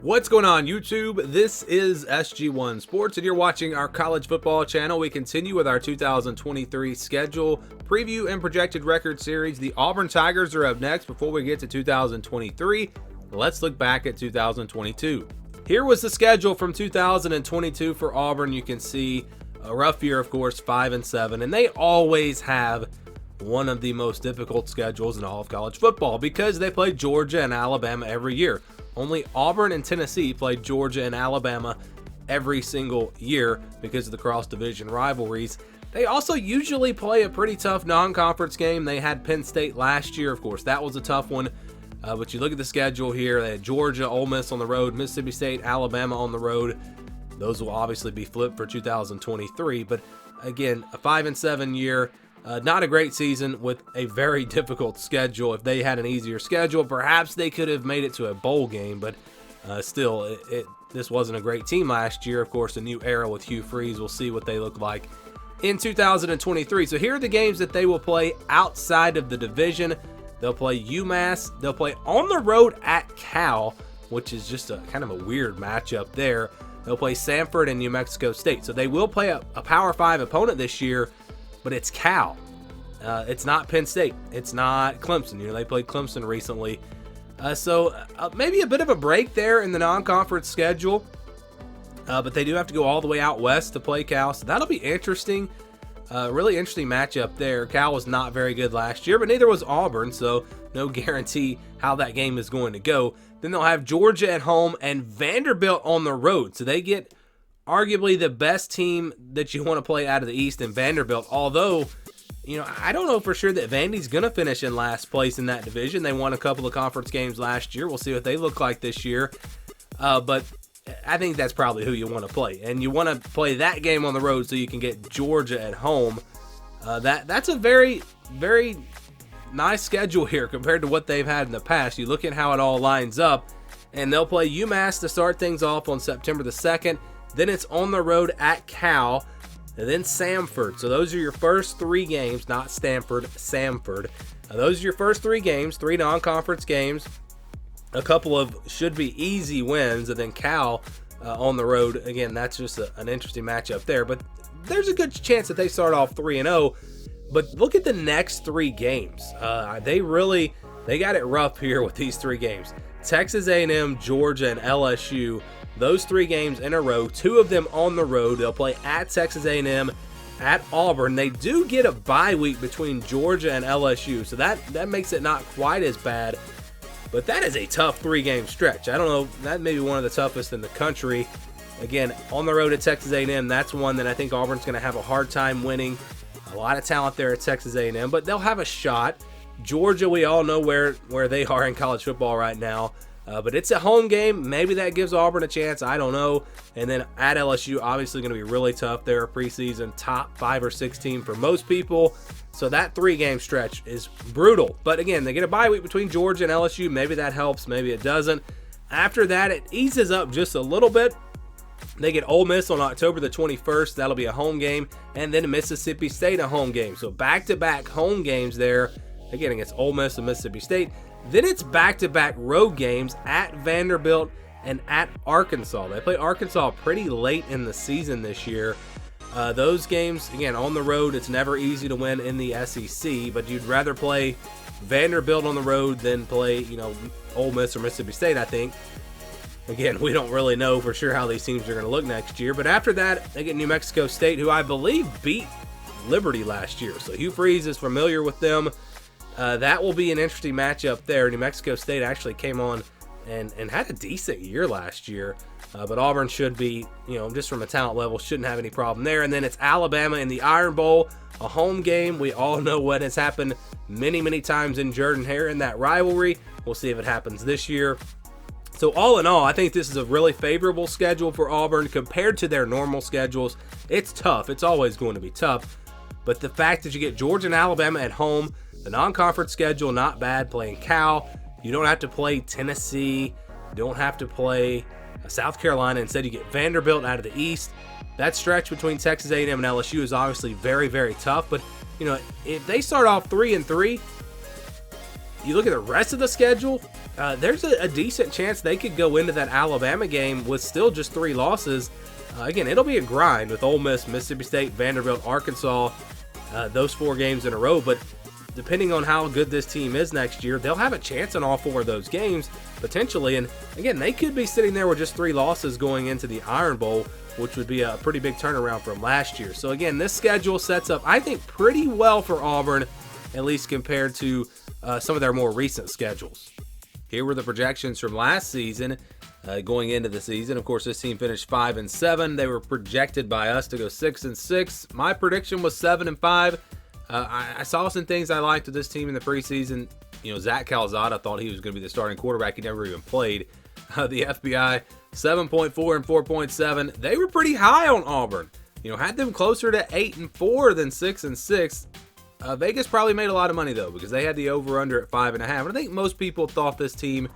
What's going on, YouTube? This is SG1 Sports, and you're watching our college football channel. We continue with our 2023 schedule preview and projected record series. The Auburn Tigers are up next. Before we get to 2023, let's look back at 2022. Here was the schedule from 2022 for Auburn. You can see a rough year, of course, 5-7, and they always have one of the most difficult schedules in all of college football because they play Georgia and Alabama every year. Only Auburn and Tennessee play Georgia and Alabama every single year because of the cross-division rivalries. They also usually play a pretty tough non-conference game. They had Penn State last year, of course. That was a tough one. But you look at the schedule here. They had Georgia, Ole Miss on the road, Mississippi State, Alabama on the road. Those will obviously be flipped for 2023. But again, a 5-7 year. Not a great season with a very difficult schedule. If they had an easier schedule, perhaps they could have made it to a bowl game, but still, this wasn't a great team last year. Of course, a new era with Hugh Freeze. We'll see what they look like in 2023. So here are the games that they will play outside of the division. They'll play UMass. They'll play on the road at Cal, which is just a kind of a weird matchup there. They'll play Samford and New Mexico State. So they will play a Power 5 opponent this year, but it's Cal. It's not Penn State. It's not Clemson. They played Clemson recently. So maybe a bit of a break there in the non-conference schedule. But they do have to go all the way out west to play Cal. So that'll be interesting. Really interesting matchup there. Cal was not very good last year, but neither was Auburn. So no guarantee how that game is going to go. Then they'll have Georgia at home and Vanderbilt on the road. So they get arguably the best team that you want to play out of the East in Vanderbilt. Although, I don't know for sure that Vandy's going to finish in last place in that division. They won a couple of conference games last year. We'll see what they look like this year. But I think that's probably who you want to play. And you want to play that game on the road so you can get Georgia at home. That's a very, very nice schedule here compared to what they've had in the past. You look at how it all lines up. And they'll play UMass to start things off on September the 2nd. Then it's on the road at Cal, and then Samford. So those are your first three games, not Stanford, Samford. Those are your first three games, three non-conference games. A couple of should be easy wins, and then Cal on the road. Again, that's just an interesting matchup there. But there's a good chance that they start off 3-0. But look at the next three games. They got it rough here with these three games. Texas A&M, Georgia, and LSU. Those three games in a row, two of them on the road. They'll play at Texas A&M, at Auburn. They do get a bye week between Georgia and LSU, so that makes it not quite as bad. But that is a tough three-game stretch. I don't know, that may be one of the toughest in the country. Again, on the road at Texas A&M, that's one that I think Auburn's going to have a hard time winning. A lot of talent there at Texas A&M, but they'll have a shot. Georgia, we all know where they are in college football right now. But it's a home game. Maybe that gives Auburn a chance. I don't know. And then at LSU, obviously going to be really tough. They're a preseason top 5 or 6 team for most people. So that three-game stretch is brutal. But again, they get a bye week between Georgia and LSU. Maybe that helps. Maybe it doesn't. After that, it eases up just a little bit. They get Ole Miss on October the 21st. That'll be a home game. And then Mississippi State, a home game. So back-to-back home games there. Again, against Ole Miss and Mississippi State. Then it's back-to-back road games at Vanderbilt and at Arkansas. They play Arkansas pretty late in the season this year. Those games, again, on the road, it's never easy to win in the SEC, but you'd rather play Vanderbilt on the road than play, Ole Miss or Mississippi State, I think. Again, we don't really know for sure how these teams are going to look next year. But after that, they get New Mexico State, who I believe beat Liberty last year. So Hugh Freeze is familiar with them. That will be an interesting matchup there. New Mexico State actually came on and had a decent year last year. But Auburn should be, just from a talent level, shouldn't have any problem there. And then it's Alabama in the Iron Bowl, a home game. We all know what has happened many, many times in Jordan-Hare in that rivalry. We'll see if it happens this year. So all in all, I think this is a really favorable schedule for Auburn compared to their normal schedules. It's tough. It's always going to be tough. But the fact that you get Georgia and Alabama at home, the non-conference schedule, not bad, playing Cal. You don't have to play Tennessee. You don't have to play South Carolina. Instead, you get Vanderbilt out of the East. That stretch between Texas A&M and LSU is obviously very, very tough. But, if they start off 3-3, you look at the rest of the schedule, there's a decent chance they could go into that Alabama game with still just 3 losses. Again, it'll be a grind with Ole Miss, Mississippi State, Vanderbilt, Arkansas, those 4 games in a row. But depending on how good this team is next year, they'll have a chance in all 4 of those games, potentially. And again, they could be sitting there with just 3 losses going into the Iron Bowl, which would be a pretty big turnaround from last year. So again, this schedule sets up, I think, pretty well for Auburn, at least compared to some of their more recent schedules. Here were the projections from last season going into the season. Of course, this team finished 5-7. They were projected by us to go 6-6. My prediction was 7-5. I saw some things I liked with this team in the preseason. You know, Zach Calzada thought he was going to be the starting quarterback. He never even played. The FBI 7.4 and 4.7. They were pretty high on Auburn. You know, had them closer to 8-4 than 6-6. Vegas probably made a lot of money, though, because they had the over-under at 5.5. And I think most people thought this team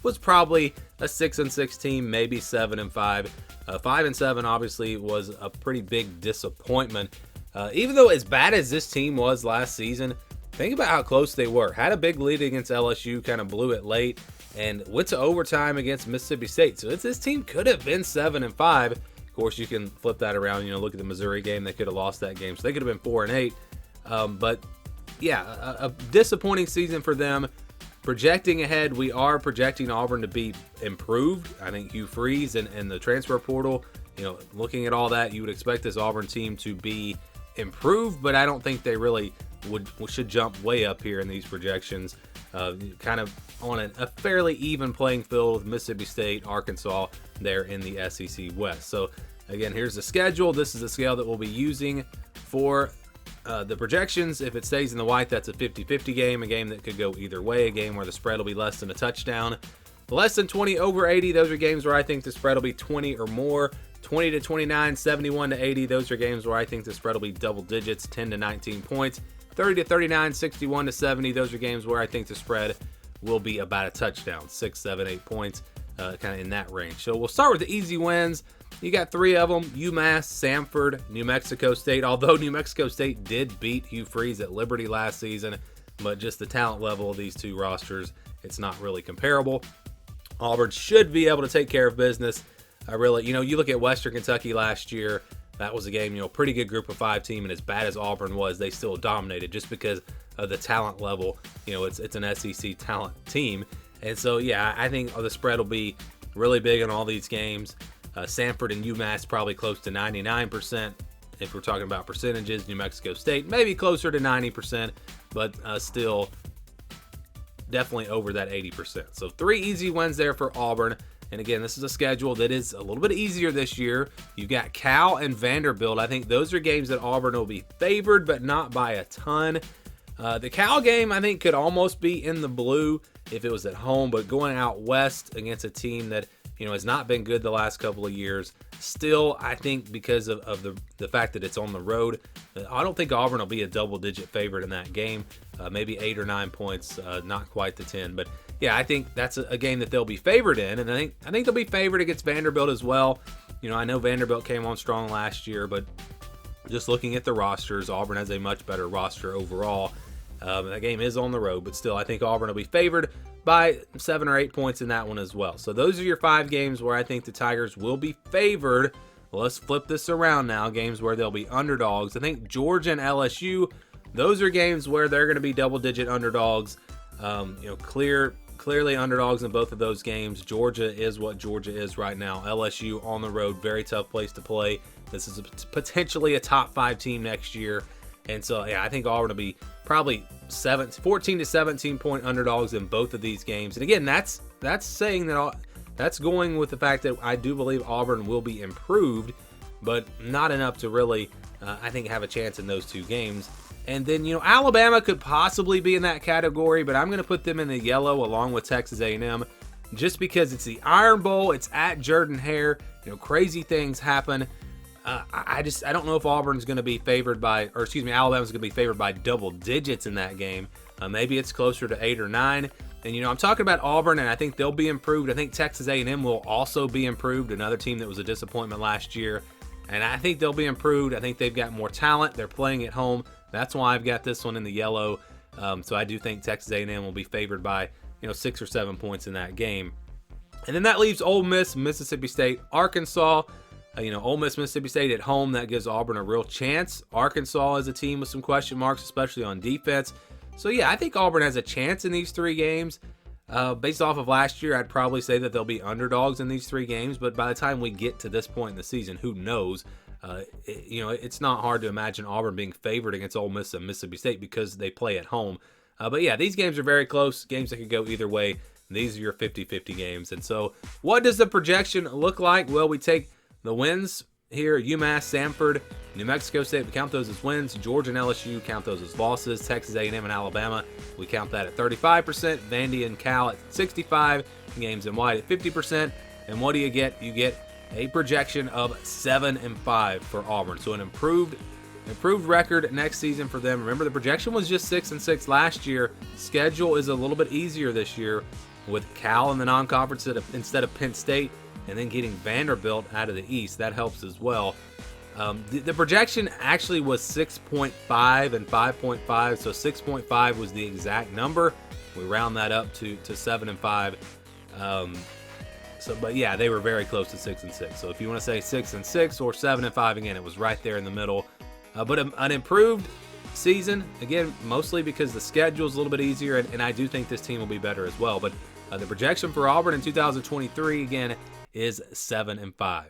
was probably a 6-6 team, maybe 7-5. 5-7 obviously was a pretty big disappointment. Even though as bad as this team was last season, think about how close they were. Had a big lead against LSU, kind of blew it late, and went to overtime against Mississippi State. So this team could have been 7-5. Of course, you can flip that around. You know, look at the Missouri game; they could have lost that game, so they could have been 4-8. But yeah, a disappointing season for them. Projecting ahead, we are projecting Auburn to be improved. I think Hugh Freeze and the transfer portal, you know, looking at all that, you would expect this Auburn team to be improved, but I don't think they really should jump way up here in these projections. Kind of on a fairly even playing field with Mississippi State, Arkansas there in the SEC West. So again, here's the schedule. This is the scale that we'll be using for the projections. If it stays in the white, that's a 50-50 game, a game that could go either way, a game where the spread will be less than a touchdown. Less than 20 over 80, those are games where I think the spread will be 20 or more. 20-29, 71-80, those are games where I think the spread will be double digits, 10-19 points. 30-39, 61-70, those are games where I think the spread will be about a touchdown, 6, 7, 8 points, kind of in that range. So we'll start with the easy wins. You got 3 of them: UMass, Samford, New Mexico State. Although New Mexico State did beat Hugh Freeze at Liberty last season, but just the talent level of these 2 rosters, it's not really comparable. Auburn should be able to take care of business. Really, you know, you look at Western Kentucky last year. That was a game, you know, pretty good group of 5 team, and as bad as Auburn was, they still dominated just because of the talent level. You know, it's an SEC talent team, and so yeah, I think the spread will be really big in all these games. Samford and UMass probably close to 99% if we're talking about percentages. New Mexico State maybe closer to 90%, but still definitely over that 80%. So 3 easy wins there for Auburn. And again, this is a schedule that is a little bit easier this year. You've got Cal and Vanderbilt. I think those are games that Auburn will be favored, but not by a ton. The Cal game, I think, could almost be in the blue if it was at home, but going out west against a team that, you know, has not been good the last couple of years. Still, I think because of the fact that it's on the road, I don't think Auburn will be a double-digit favorite in that game. Maybe 8 or 9 points, not quite the 10. But yeah, I think that's a game that they'll be favored in, and I think they'll be favored against Vanderbilt as well. You know, I know Vanderbilt came on strong last year, but just looking at the rosters, Auburn has a much better roster overall. That game is on the road, but still, I think Auburn will be favored by 7 or 8 points in that one as well. So those are your 5 games where I think the Tigers will be favored. Well, let's flip this around now. Games where they'll be underdogs. I think Georgia and LSU, those are games where they're going to be double-digit underdogs. You know, clearly underdogs in both of those games. Georgia is what Georgia is right now. LSU on the road, very tough place to play. This is potentially a top 5 team next year. And so, yeah, I think Auburn will be probably 14 to 17 point underdogs in both of these games. And again, that's saying that that's going with the fact that I do believe Auburn will be improved, but not enough to really, I think, have a chance in those 2 games. And then, you know, Alabama could possibly be in that category, but I'm going to put them in the yellow along with Texas A&M just because it's the Iron Bowl. It's at Jordan-Hare. You know, crazy things happen. I don't know if Alabama's going to be favored by double digits in that game. Maybe it's closer to 8 or 9. And, you know, I'm talking about Auburn, and I think they'll be improved. I think Texas A&M will also be improved, another team that was a disappointment last year. And I think they'll be improved. I think they've got more talent. They're playing at home. That's why I've got this one in the yellow. So I do think Texas A&M will be favored by 6 or 7 points in that game. And then that leaves Ole Miss, Mississippi State, Arkansas. Ole Miss, Mississippi State at home, that gives Auburn a real chance. Arkansas is a team with some question marks, especially on defense. So yeah, I think Auburn has a chance in these 3 games. Based off of last year, I'd probably say that they'll be underdogs in these 3 games. But by the time we get to this point in the season, who knows? It's not hard to imagine Auburn being favored against Ole Miss and Mississippi State because they play at home. But yeah, these games are very close, games that could go either way. These are your 50-50 games. And so what does the projection look like? Well, we take the wins here: UMass, Samford, New Mexico State, we count those as wins. Georgia and LSU, count those as losses. Texas A&M and Alabama, we count that at 35%. Vandy and Cal at 65%. Games and White at 50%. And what do you get? You get a projection of 7-5 for Auburn. So an improved record next season for them. Remember, the projection was just 6-6 last year. Schedule is a little bit easier this year with Cal in the non-conference instead of Penn State, and then getting Vanderbilt out of the East. That helps as well. The projection actually was 6.5 and 5.5, so 6.5 was the exact number. We round that up to 7-5. But yeah, they were very close to 6-6. So if you want to say 6-6 or 7-5, again, it was right there in the middle. But an improved season, again, mostly because the schedule is a little bit easier, and I do think this team will be better as well. But the projection for Auburn in 2023, again, is 7-5.